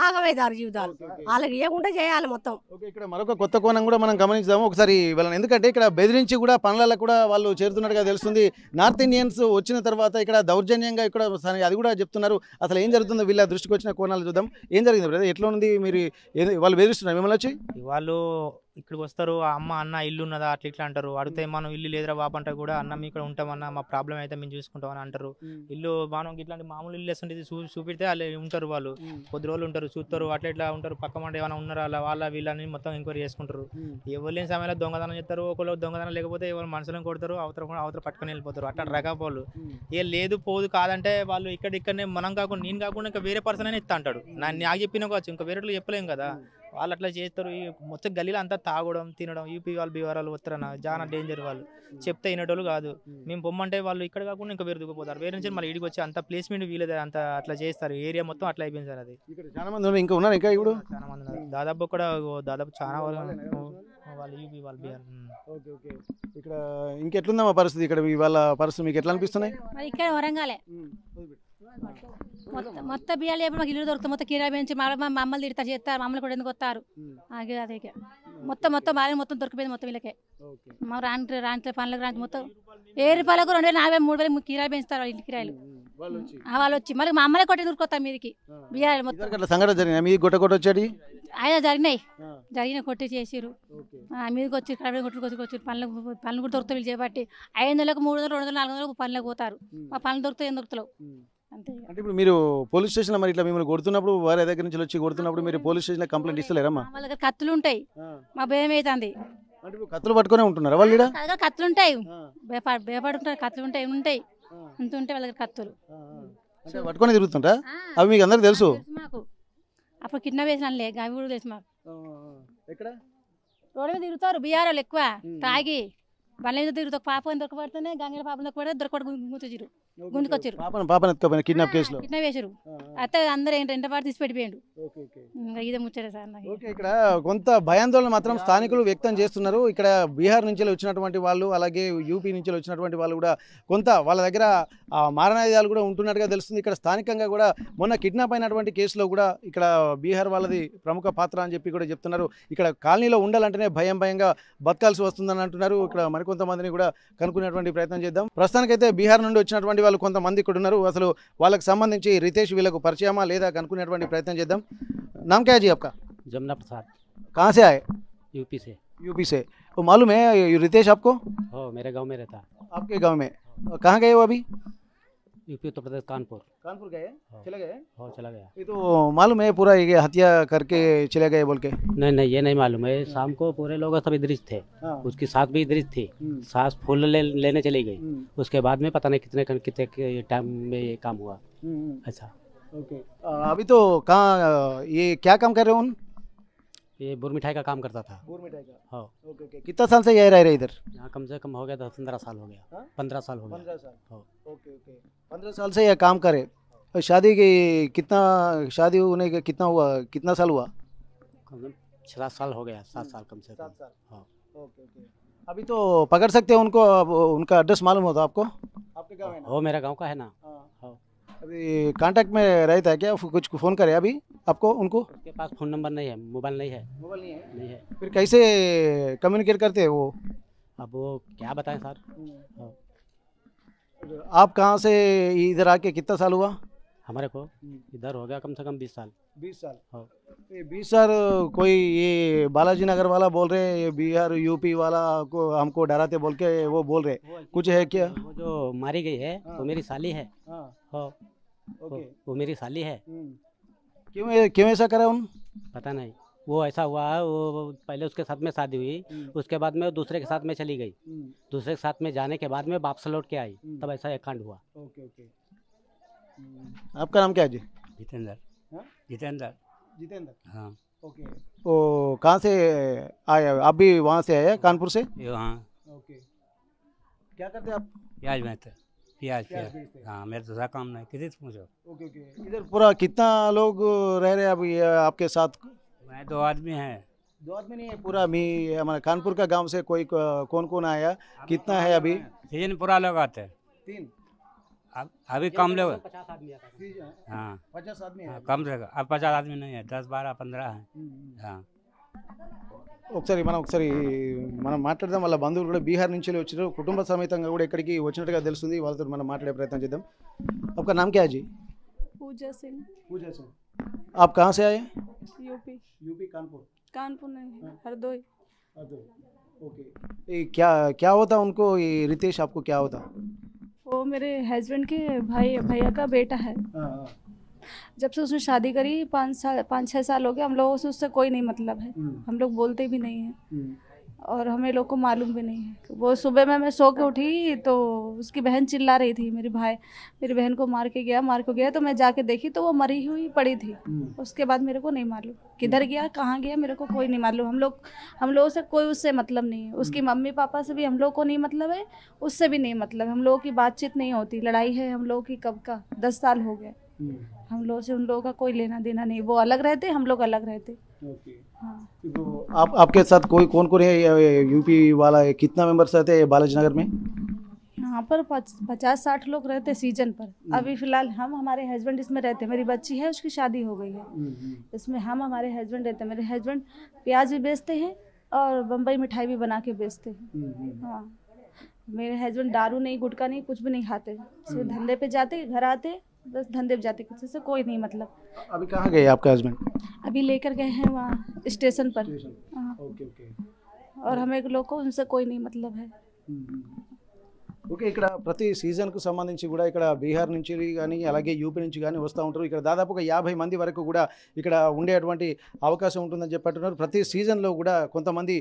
ఆగమవుతారు జీవితాలు. వాళ్ళకి ఏముంటే చేయాలి మొత్తం. ఇక్కడ మరొక కొత్త కోణం కూడా మనం గమనించాము ఒకసారి వాళ్ళని. ఎందుకంటే ఇక్కడ బెదిరించి కూడా పనులలో కూడా వాళ్ళు చేరుతున్నట్టుగా తెలుస్తుంది. నార్త్ ఇండియన్స్ వచ్చిన తర్వాత ఇక్కడ దౌర్జన్యంగా ఇక్కడ అది కూడా చెప్తున్నారు. అసలు ఏం జరుగుతుందో వీళ్ళ దృష్టికి వచ్చిన కోణాలు చూద్దాం. ఏం జరిగింది బ్రదర్? ఎట్లా ఉంది? మీరు వాళ్ళు బెదిరిస్తున్నారు మిమ్మల్ని వచ్చి? వాళ్ళు ఇక్కడికి వస్తారు, అమ్మ అన్న ఇల్లు ఉన్నదా అట్లా ఇట్లా అంటారు. అడిగితే మనం ఇల్లు లేదురా బాబు అంటే కూడా అన్న మీ ఇక్కడ ఉంటామన్నా, మా ప్రాబ్లం అయితే మేము చూసుకుంటామని అంటారు. ఇల్లు మనం ఇట్లాంటి మామూలు ఇల్లు వేస్తుంటే చూపితే వాళ్ళు ఉంటారు, వాళ్ళు కొద్ది రోజులు ఉంటారు, చూస్తారు, అట్లా ఇట్లా ఉంటారు. పక్క మంట ఏమైనా ఉన్నారా వాళ్ళ వీళ్ళని మొత్తం ఎంక్వైరీ చేసుకుంటారు. ఎవరు లేని సమయంలో దొంగతనం చేస్తారు. ఒకళ్ళు దొంగతనం లేకపోతే ఎవరు మనుషులను కొడతారు, అవతల పట్టుకొని వెళ్ళిపోతారు. అట్లాంటి రకాలు ఏ లేదు పోదు కాదంటే వాళ్ళు ఇక్కడనే మనం కాకుండా నేను కాకుండా ఇంకా వేరే పర్సన్ అయినా ఇస్తా అంటాడు. నాకు చెప్పిన కావచ్చు, ఇంకా వేరే చెప్పలేం కదా. వాళ్ళు అట్లా చేస్తారు. ఈ మొత్తం గల్లీలో అంతా తాగడం తినడం. యూపీ వాళ్ళు బీహార్ వాళ్ళు వస్తారన్న చాలా డేంజర్. వాళ్ళు చెప్తే వినేటోళ్ళు కాదు. మేము పొమ్మంటే వాళ్ళు ఇక్కడ కాకుండా ఇంకా వేరే దిగిపోతారు. వేరే నుంచి మళ్ళీ ఇడికి వచ్చి అంత ప్లేస్మెంట్ వీలేదు, అంత అట్లా చేస్తారు. ఏరియా మొత్తం అట్లా అయిపోయింది సార్. అది చాలా మంది ఇంకా ఉన్నారు, ఇంకా ఇప్పుడు చాలా మంది ఉన్నారు. దాదాపు చాలా వరకు వాళ్ళు యూపీ వాళ్ళు బీహార్. Okay okay. ఇక్కడ ఇంకెట్లుందమ్మా పరిస్థితి? ఇక్కడ వాళ్ళ పరిస్థితి మీకు ఎట్లా అనిపిస్తున్నాయి? ఇక్కడ వరంగలే మొత్తం బియ్యాలు చెప్పి మాకు ఇల్లు దొరుకుతుంది. మొత్తం కిరాయి పెంచి మమ్మల్ని తిడతా చేస్తారు. మమ్మల్ని కూడా ఎందుకు వస్తారు? అదే మొత్తం బాగా మొత్తం దొరికిపోయింది మొత్తం వీళ్ళకే. మాకు రాంటి పనులకు రాంటి మొత్తం 1000 రూపాయలకు 2000, 4000, 3000 కిరాయి పెంచుతారు ఇంటి కిరాయిలు. వాళ్ళు వచ్చి మళ్ళీ మా అమ్మలే కొట్టి దొరుకుతాం మీదికి బియ్యాలు మొత్తం. సంఘటన జరిగినాయి మీ గొట్ట వచ్చాడు? ఆయన జరిగినాయి కొట్టి చేసిరు. మీదకి వచ్చి కొట్టుకొచ్చి పనులు కూడా దొరుకుతాయి వీళ్ళు చేపట్టి. 500లకు 300, 200, 400 పనులకు పోతారు. మా పనులు దొరుకుతాయి, ఏం దొరుకుతావు అంతే. అంటే ఇప్పుడు మీరు పోలీస్ స్టేషన్ మరి ఇట్లా మిమ్మల్ని కొడుతున్నప్పుడు, వారి దగ్గర నుంచి వచ్చి కొడుతున్నప్పుడు మీరు పోలీస్ స్టేషన్ కంప్లైంట్ ఇస్తలేరమ్మా? వాళ్ళ దగ్గర కత్తులు ఉంటాయి, మా భయం అవుతుంది. కత్తులు పట్టుకునే ఉంటున్నారా వాళ్ళు? కత్తులు ఉంటాయి, భయపడుతుంటారు. కత్తులు ఉంటాయి అంత ఉంటాయి వాళ్ళ దగ్గర కత్తులు పట్టుకొని తిరుగుతుంటా. అవి మీకు అందరికి తెలుసు? మాకు అప్పుడు కిడ్నాప్ వేసిన అవి కూడా తెలుసు మాకు. ఎక్కడ రోడ్డు మీద తిరుగుతారు బీఆర్ వాళ్ళు ఎక్కువ తాగి బండ్ల మీద తిరుగుతారు. పాపని దొరకబడితేనే గంగల పాపని దొరకబడితే దొరకబడి గుంతుచిరు గుంతుకొచ్చారు. పాపను ఎత్తుకోపోయిన కిడ్నాప్ కేసులో కిడ్నాప్ చేసారు. అయితే అందరూ ఎంట పాటు తీసి పెట్టిపోయాడు. ఇంకా ఇదే ముచ్చటే సార్ నాకు. ఓకే, ఇక్కడ కొంత భయాందోళన మాత్రం స్థానికులు వ్యక్తం చేస్తున్నారు. ఇక్కడ బీహార్ నుంచి వచ్చినటువంటి వాళ్ళు, అలాగే యూపీ నుంచి వచ్చినటువంటి వాళ్ళు కూడా కొంత వాళ్ళ దగ్గర మారణాయుధాలు కూడా ఉంటున్నట్టుగా తెలుస్తుంది. ఇక్కడ స్థానికంగా కూడా మొన్న కిడ్నాప్ అయినటువంటి కేసులో కూడా ఇక్కడ బీహార్ వాళ్ళది ప్రముఖ పాత్ర అని చెప్పి కూడా చెప్తున్నారు. ఇక్కడ కాలనీలో ఉండాలంటేనే భయంగా బతకాల్సి వస్తుందని అంటున్నారు. ఇక్కడ మరికొంతమందిని కూడా కనుక్కునేటువంటి ప్రయత్నం చేద్దాం. ప్రస్తుతానికైతే బీహార్ నుండి వచ్చినటువంటి వాళ్ళు కొంతమంది ఇక్కడ ఉన్నారు. అసలు వాళ్ళకి సంబంధించి రితేష్ వీళ్ళకు పరిచయమా లేదా కనుక్కునేటువంటి ప్రయత్నం చేద్దాం. नाम क्या है जी आपका? जमुना प्रसाद। कहाँ से आए? यूपी से। यूपी से। तो मालूम है रितेश आपको? हो, मेरे गांव में रहता। आपके गांव में? कहाँ गए हो अभी? यूपी उत्तर प्रदेश कानपुर। कानपुर गए? चले गए? हो, चला गया। ये तो मालूम है पूरा ये हत्या करके चले गए बोल के? नहीं ये नहीं मालूम है। शाम को पूरे लोग सब इधर थे। उसकी सास भी इधर थी। सास फूल लेने चली गई। उसके बाद में पता नहीं कितने टाइम में ये काम हुआ। ऐसा। ओके, अभी तो कहाँ ये क्या काम कर रहे हो? ये बुर मिठाई का काम करता था। बुर मिठाई का? हाँ। ओके ओके, कितना साल से यही रह रहे इधर? यहाँ कम से कम हो गया 10-15 साल हो गया। 15 साल हो गया। 15 साल। हाँ। ओके ओके, 15 साल से यह काम करे। शादी की शादी होने के कितना साल हुआ? कम से कम 6 साल हो गया। 7 साल कम से कम। 7 साल। हाँ। ओके ओके, अभी तो पकड़ सकते हैं उनको? उनका एड्रेस मालूम होता आपको? आपके गाँव है ना? वो मेरा गाँव का है ना। हाँ। अभी कांटेक्ट में रहता है क्या? कुछ फ़ोन करे अभी आपको उनको? उसके पास फ़ोन नंबर नहीं है, मोबाइल नहीं है। मोबाइल नहीं है? नहीं है। फिर कैसे कम्युनिकेट करते हैं वो? अब वो क्या बताएं सर। हाँ। आप कहाँ से इधर आके कितना साल हुआ? हमारे को इधर हो गया कम से कम 20 साल। 20 साल। हाँ। ये 20 साल कोई ये बालाजी नगर वाला बोल रहे हैं, ये बिहार यूपी वाला को हमको डराते बोल के वो बोल रहे, कुछ है क्या? वो जो मारी गई है वो मेरी साली है। हाँ। हाँ। ओके। वो मेरी साली है। क्यों ऐसा करा उन? पता नहीं, वो ऐसा हुआ है। वो पहले उसके साथ में शादी हुई, उसके बाद में वो दूसरे के साथ में चली गई। दूसरे के साथ में जाने के बाद में वापस लौट के आई, तब ऐसा एक कांड हुआ। Okay okay. आपका नाम क्या है जी? जितेंद्र। हाँ? जितेंद्र। जितेंद्र। हाँ। ओके, वो कहाँ से आए? आप भी वहाँ से आए कानपुर से? हाँ। ओके, क्या करते हैं आप? प्याज में प्याज बेचते हैं। हाँ, मेरा दूसरा काम नहीं, किसी से पूछो। ओके ओके, इधर पूरा कितना लोग रह रहे हैं अभी आपके साथ? मैं 2 आदमी हैं। 2 आदमी नहीं है पूरा? मी हमारे कानपुर का गांव से कोई कौन आया? कितना है अभी? सीजन पूरा लोग आते हैं। 3? अभी कम लोग। 50 आदमी आता है। हाँ। 50 आदमी है। कम से कम अब 50 आदमी नहीं है, 10, 12, 15 है। हाँ। ఒకసారి మనం మాట్లాడదాం. వాళ్ళ బంధువులు కూడా బీహార్ నుంచి వచ్చారు, కుటుంబ సమేతంగా కూడా ఇక్కడికి వచ్చినట్టుగా తెలుస్తుంది. వాళ్ళతో మనం మాట్లాడే ప్రయత్నం చేద్దాం. आपका नाम क्या है जी? पूजा सिंह। पूजा सिंह। आप कहाँ से आए? यूपी। यूपी कानपुर? कानपुर नहीं, हरदोई। ओके, ये क्या होता उनको? ये रितेश आपको क्या होता? वो मेरे हस्बैंड के भैया का बेटा है। जब से उसने शादी करी 5-6 साल हो गए, हम लोगों से उससे कोई नहीं मतलब है। हम लोग बोलते भी नहीं हैं और हमें लोग को मालूम भी नहीं है। वो सुबह में मैं सो के उठी तो उसकी बहन चिल्ला रही थी, मेरी बहन को मार के गया। तो मैं जाके देखी तो वो मरी हुई पड़ी थी। उसके बाद मेरे को नहीं मालूम किधर गया, कहाँ गया, मेरे को कोई नहीं मालूम। हम लोगों से कोई उससे मतलब नहीं है। उसकी मम्मी पापा से भी हम लोग को नहीं मतलब है, उससे भी नहीं मतलब। हम लोगों की बातचीत नहीं होती। लड़ाई है हम लोगों की कब का 10 साल हो गए। हम लोग से उन लोगों का कोई लेना देना नहीं। वो अलग रहते, हम लोग अलग रहते। हाँ। तो आपके साथ कौन है? यूपी वाला है? कितना मेंबर्स रहते हैं बालाजी नगर में? यहाँ पर 50-60 लोग रहते सीजन पर। अभी फिलहाल हमारे हस्बैंड इसमें रहते। मेरी बच्ची है, उसकी शादी हो गई है। इसमें हमारे हस्बैंड रहते। मेरे हस्बैंड प्याज भी बेचते हैं और बम्बई मिठाई भी बना के बेचते हैं। हाँ, मेरे हस्बैंड दारू नहीं, गुटखा नहीं, कुछ भी नहीं खाते। सिर्फ धंधे पे जाते, घर आते, बस धंधे पे जाते, किसी से कोई नहीं मतलब। अभी कहाँ गए आपका हस्बैंड? अभी लेकर गए हैं वहाँ स्टेशन पर। हाँ। Okay okay. और हमें लोग को उनसे कोई नहीं मतलब है। ఓకే, ఇక్కడ ప్రతి సీజన్కు సంబంధించి కూడా ఇక్కడ బీహార్ నుంచి కానీ అలాగే యూపీ నుంచి కానీ వస్తూ ఉంటారు. ఇక్కడ దాదాపు ఒక 50 మంది వరకు కూడా ఇక్కడ ఉండేటువంటి అవకాశం ఉంటుందని చెప్పంటున్నారు. ప్రతి సీజన్లో కూడా కొంతమంది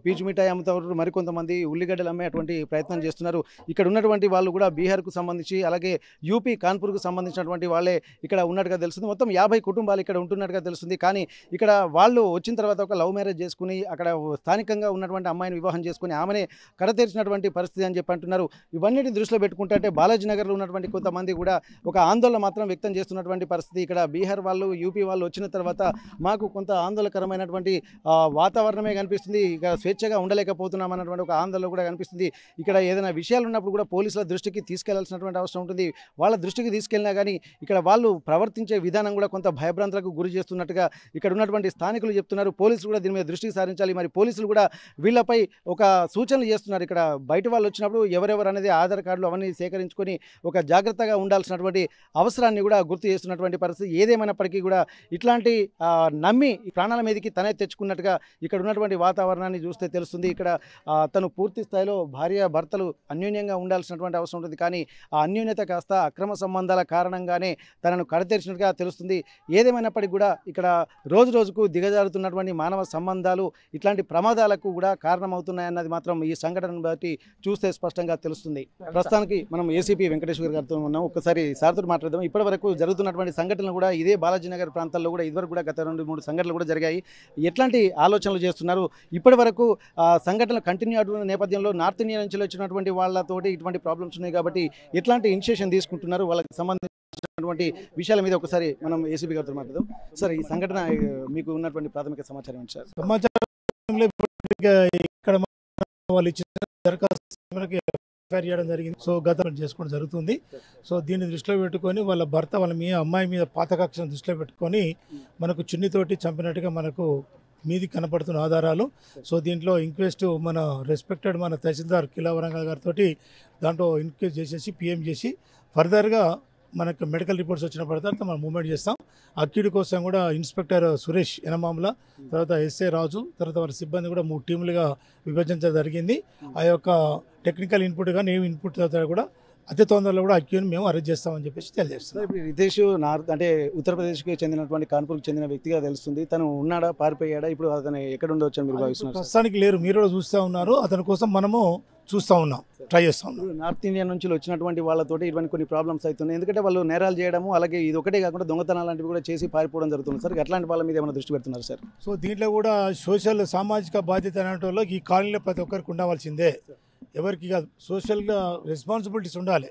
పీచు మిఠాయి అమ్ముతారు, మరికొంతమంది ఉల్లిగడ్డలు అమ్మేటువంటి ప్రయత్నం చేస్తున్నారు. ఇక్కడ ఉన్నటువంటి వాళ్ళు కూడా బీహార్కు సంబంధించి అలాగే యూపీ కాన్పూర్కు సంబంధించినటువంటి వాళ్ళే ఇక్కడ ఉన్నట్టుగా తెలుస్తుంది. మొత్తం 50 కుటుంబాలు ఇక్కడ ఉంటున్నట్టుగా తెలుస్తుంది. కానీ ఇక్కడ వాళ్ళు వచ్చిన తర్వాత ఒక లవ్ మ్యారేజ్ చేసుకుని అక్కడ స్థానికంగా ఉన్నటువంటి అమ్మాయిని వివాహం చేసుకుని ఆమెనే కడతీర్చినటువంటి పరిస్థితి అని చెప్పి అంటున్నారు. ఇవన్నిటిని దృష్టిలో పెట్టుకుంటే అంటే బాలాజీ నగర్లో ఉన్నటువంటి కొంతమంది కూడా ఒక ఆందోళన మాత్రం వ్యక్తం చేస్తున్నటువంటి పరిస్థితి. ఇక్కడ బీహార్ వాళ్ళు యూపీ వాళ్ళు వచ్చిన తర్వాత మాకు కొంత ఆందోళనకరమైనటువంటి వాతావరణమే కనిపిస్తుంది, ఇక స్వేచ్ఛగా ఉండలేకపోతున్నాం అన్నటువంటి ఒక ఆందోళన కూడా కనిపిస్తుంది. ఇక్కడ ఏదైనా విషయాలు ఉన్నప్పుడు కూడా పోలీసుల దృష్టికి తీసుకెళ్లాల్సినటువంటి అవసరం ఉంటుంది. వాళ్ళ దృష్టికి తీసుకెళ్ళినా కానీ ఇక్కడ వాళ్ళు ప్రవర్తించే విధానం కూడా కొంత భయభ్రాంతులకు గురి చేస్తున్నట్టుగా ఇక్కడ ఉన్నటువంటి స్థానికులు చెప్తున్నారు. పోలీసులు కూడా దీని మీద దృష్టికి సారించాలి. మరి పోలీసులు కూడా వీళ్ళపై ఒక సూచనలు చేస్తున్నారు. ఇక్కడ బయట వాళ్ళు వచ్చినప్పుడు ఎవరెవరు అనేది ఆధార్ కార్డులు అవన్నీ సేకరించుకొని ఒక జాగ్రత్తగా ఉండాల్సినటువంటి అవసరాన్ని కూడా గుర్తు చేస్తున్నటువంటి పరిస్థితి. ఏదేమైనప్పటికీ కూడా ఇట్లాంటి నమ్మి ప్రాణాల మీదకి తనే తెచ్చుకున్నట్టుగా ఇక్కడ ఉన్నటువంటి వాతావరణాన్ని చూస్తే తెలుస్తుంది. ఇక్కడ తను పూర్తి స్థాయిలో భార్య భర్తలు అన్యోన్యంగా ఉండాల్సినటువంటి అవసరం ఉంటుంది. కానీ ఆ అన్యోన్యత కాస్త అక్రమ సంబంధాల కారణంగానే తనను కడతెరిచినట్టుగా తెలుస్తుంది. ఏదేమైనప్పటికీ కూడా ఇక్కడ రోజు రోజుకు దిగజారుతున్నటువంటి మానవ సంబంధాలు ఇట్లాంటి ప్రమాదాలకు కూడా కారణమవుతున్నాయన్నది మాత్రం ఈ సంఘటనను బట్టి చూస్తే స్పష్టంగా తెలుస్తుంది. ప్రస్తుతానికి మనం ఏసీపీ వెంకటేశ్వర్ గారితో ఉన్నాం. ఒక్కసారి సార్తో మాట్లాడదాం. ఇప్పటి వరకు జరుగుతున్నటువంటి సంఘటనలు కూడా ఇదే బాలాజీ నగర్ ప్రాంతాల్లో కూడా ఇదివరకు కూడా గత 2-3 సంఘటనలు కూడా జరిగాయి. ఎట్లాంటి ఆలోచనలు చేస్తున్నారు? ఇప్పటి వరకు సంఘటనలు కంటిన్యూ అవుతున్న నేపథ్యంలో నార్త్ ఇండియా నుంచి వచ్చినటువంటి వాళ్ళతోటి ఇటువంటి ప్రాబ్లమ్స్ ఉన్నాయి కాబట్టి ఎట్లాంటి ఇనిషియేషన్ తీసుకుంటున్నారు? వాళ్ళకి సంబంధించినటువంటి విషయాల మీద ఒకసారి మనం ఏసీపీ గారితో మాట్లాడదాం. సార్, ఈ సంఘటన మీకు ఉన్నటువంటి ప్రాథమిక సమాచారం ఏంటి సార్? ఇక్కడ వాళ్ళు ఇచ్చిన దరఖాస్తు ఎఫ్ఐఆర్ చేయడం జరిగింది. సో గతం చేసుకోవడం జరుగుతుంది. సో దీన్ని దృష్టిలో పెట్టుకొని వాళ్ళ భర్త వాళ్ళ అమ్మాయి మీద పాత కక్షను దృష్టిలో పెట్టుకొని మనకు చున్నితోటి చంపినట్టుగా మనకు మీది కనపడుతున్న ఆధారాలు. సో దీంట్లో ఇంక్వెస్ట్ మన రెస్పెక్టెడ్ మన తహసీల్దార్ కిలావరంగ గారితో దాంట్లో ఇంక్వెస్ట్ చేసేసి పిఎం చేసి ఫర్దర్గా మనకు మెడికల్ రిపోర్ట్స్ వచ్చిన తర్వాత మనం మూవ్మెంట్ చేస్తాం. అక్యూడ్ కోసం కూడా ఇన్స్పెక్టర్ సురేష్ ఎనమాముల, తర్వాత ఎస్ఐ రాజు, తర్వాత వారి సిబ్బంది కూడా 3 టీములుగా విభజించడం జరిగింది. ఆ యొక్క టెక్నికల్ ఇన్పుట్ కానీ ఏమి ఇన్పుట్ తర్వాత కూడా అతి తొందరలో కూడా అక్యూని మేము అరెస్ట్ చేస్తామని చెప్పేసి తెలియజేస్తున్నాం. ఇప్పుడు రితేష్ అంటే ఉత్తరప్రదేశ్కి చెందినటువంటి కాన్పూర్కి చెందిన వ్యక్తిగా తెలుస్తుంది. తను ఉన్నాడా, పారిపోయాడా? ఇప్పుడు అతను ఎక్కడ ఉండవచ్చు మీరు భావిస్తున్నారు? ప్రస్తుతానికి లేరు, మీరు కూడా చూస్తూ ఉన్నారు. అతని కోసం మనము చూస్తూ ఉన్నాం, ట్రై చేస్తూ ఉన్నాం. నార్త్ ఇండియా నుంచి వచ్చినటువంటి వాళ్ళతోటి ఇటువంటి కొన్ని ప్రాబ్లమ్స్ అవుతున్నాయి. ఎందుకంటే వాళ్ళు నేరాలు చేయడము అలాగే ఇది ఒకటే కాకుండా దొంగతనాలు లాంటివి కూడా చేసి పారిపోవడం జరుగుతుంది సార్. అట్లాంటి వాళ్ళ మీద ఏమైనా దృష్టి పెడుతున్నారు సార్? సో దీంట్లో కూడా సామాజిక బాధ్యత అనేటోళ్ళు ఈ కాలనీలో ప్రతి ఒక్కరికి ఉండవలసిందే. ఎవరికి కాదు, సోషల్గా రెస్పాన్సిబిలిటీస్ ఉండాలి.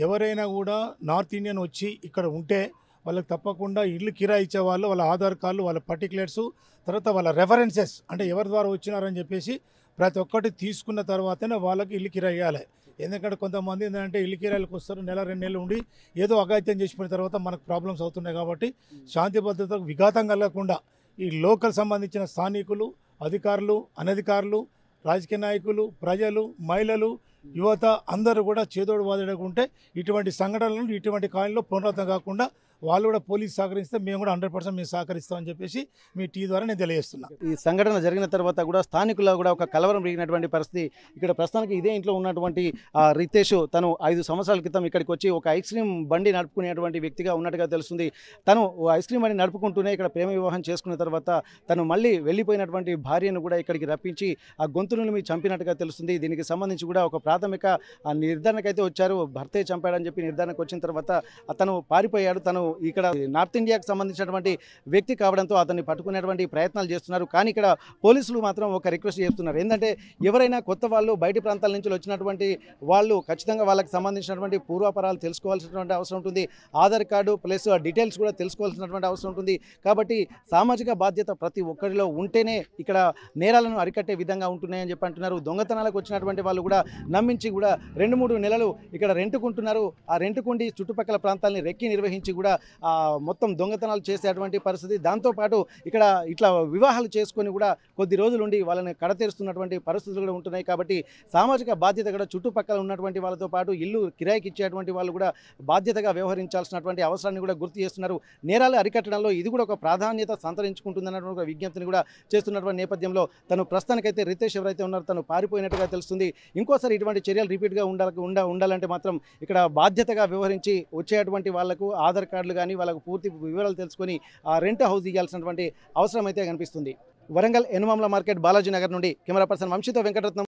ఎవరైనా కూడా నార్త్ ఇండియన్ వచ్చి ఇక్కడ ఉంటే వాళ్ళకి తప్పకుండా ఇల్లు కిరాయి ఇచ్చే వాళ్ళు వాళ్ళ ఆధార్ కార్డులు, వాళ్ళ పర్టికులర్స్, తర్వాత వాళ్ళ రెఫరెన్సెస్ అంటే ఎవరి ద్వారా వచ్చినారని చెప్పేసి ప్రతి ఒక్కటి తీసుకున్న తర్వాతనే వాళ్ళకి ఇల్లు కిరాయి ఇవ్వాలి. ఎందుకంటే కొంతమంది ఏంటంటే ఇల్లు కిరాయిలకు వస్తారు, 1-2 నెలలు ఉండి ఏదో అఘాయిత్యం చేసిపోయిన తర్వాత మనకు ప్రాబ్లమ్స్ అవుతున్నాయి. కాబట్టి శాంతి భద్రతకు విఘాతం కలగకుండా ఈ లోకల్ సంబంధించిన స్థానికులు, అధికారులు, అనధికారులు, రాజకీయ నాయకులు, ప్రజలు, మహిళలు, యువత అందరూ కూడా చేదోడు వాదడుకుంటే ఇటువంటి సంఘటనలు ఇటువంటి కాలంలో పునరావృతం కాకుండా వాళ్ళు కూడా పోలీసు సహకరిస్తే మేము కూడా 100% మేము సహకరిస్తామని చెప్పేసి మీ టీ ద్వారా నేను తెలియజేస్తున్నాను. ఈ సంఘటన జరిగిన తర్వాత కూడా స్థానికుల్లో కూడా ఒక కలవరం పెరిగినటువంటి పరిస్థితి. ఇక్కడ ప్రస్తుతానికి ఇదే ఇంట్లో ఉన్నటువంటి రితేష్ తను 5 సంవత్సరాల క్రితం ఇక్కడికి వచ్చి ఒక ఐస్ క్రీమ్ బండి నడుపుకునేటువంటి వ్యక్తిగా ఉన్నట్టుగా తెలుస్తుంది. తను ఐస్ క్రీమ్ బండి నడుపుకుంటూనే ఇక్కడ ప్రేమ వివాహం చేసుకున్న తర్వాత తను మళ్ళీ వెళ్ళిపోయినటువంటి భార్యను కూడా ఇక్కడికి రప్పించి ఆ గొంతును మీ చంపినట్టుగా తెలుస్తుంది. దీనికి సంబంధించి కూడా ఒక ప్రాథమిక నిర్ధారణకైతే వచ్చారు. భర్తే చంపాడని చెప్పి నిర్ధారణకు వచ్చిన తర్వాత అతను పారిపోయాడు. తను ఇక్కడ నార్త్ ఇండియాకి సంబంధించినటువంటి వ్యక్తి కావడంతో అతన్ని పట్టుకునేటువంటి ప్రయత్నాలు చేస్తున్నారు. కానీ ఇక్కడ పోలీసులు మాత్రం ఒక రిక్వెస్ట్ చేస్తున్నారు. ఏంటంటే ఎవరైనా కొత్త వాళ్ళు బయట ప్రాంతాల నుంచి వచ్చినటువంటి వాళ్ళు ఖచ్చితంగా వాళ్ళకి సంబంధించినటువంటి పూర్వాపరాలు తెలుసుకోవాల్సినటువంటి అవసరం ఉంటుంది. ఆధార్ కార్డు ప్లస్ డీటెయిల్స్ కూడా తెలుసుకోవాల్సినటువంటి అవసరం ఉంటుంది. కాబట్టి సామాజిక బాధ్యత ప్రతి ఒక్కరిలో ఉంటేనే ఇక్కడ నేరాలను అరికట్టే విధంగా ఉంటున్నాయని చెప్పి అంటున్నారు. దొంగతనాలకు వచ్చినటువంటి వాళ్ళు కూడా నమ్మించి కూడా 2-3 నెలలు ఇక్కడ రెంటుకుంటున్నారు. ఆ రెంటుకుండి చుట్టుపక్కల ప్రాంతాలని రెక్కి నిర్వహించి కూడా మొత్తం దొంగతనాలు చేసేటువంటి పరిస్థితి. దాంతోపాటు ఇక్కడ ఇట్లా వివాహాలు చేసుకొని కూడా కొద్ది రోజులుండి వాళ్ళని కడతీరుస్తున్నటువంటి పరిస్థితులు కూడా ఉంటున్నాయి. కాబట్టి సామాజిక బాధ్యత కూడా చుట్టుపక్కల ఉన్నటువంటి వాళ్ళతో పాటు ఇల్లు కిరాయికి ఇచ్చేటువంటి వాళ్ళు కూడా బాధ్యతగా వ్యవహరించాల్సినటువంటి అవసరాన్ని కూడా గుర్తు చేస్తున్నారు. నేరాలు అరికట్టడంలో ఇది కూడా ఒక ప్రాధాన్యత సంతరించుకుంటుందన్నటువంటి ఒక విజ్ఞప్తిని కూడా చేస్తున్నటువంటి నేపథ్యంలో తను ప్రస్తుతానికైతే రితేష్ ఎవరైతే ఉన్నారో తను పారిపోయినట్టుగా తెలుస్తుంది. ఇంకోసారి ఇటువంటి చర్యలు రిపీట్గా ఉండాలంటే మాత్రం ఇక్కడ బాధ్యతగా వ్యవహరించి వచ్చేటువంటి వాళ్లకు ఆధార్ కార్డులు కానీ వాళ్ళకు పూర్తి వివరాలు తెలుసుకొని రెంట్ హౌస్ ఇవ్వాల్సినటువంటి అవసరం అయితే కనిపిస్తుంది. వరంగల్ ఎనుమాముల మార్కెట్ బాలాజీ నగర్ నుండి కెమెరా పర్సన్ వంశీతో వెంకటరత్నం.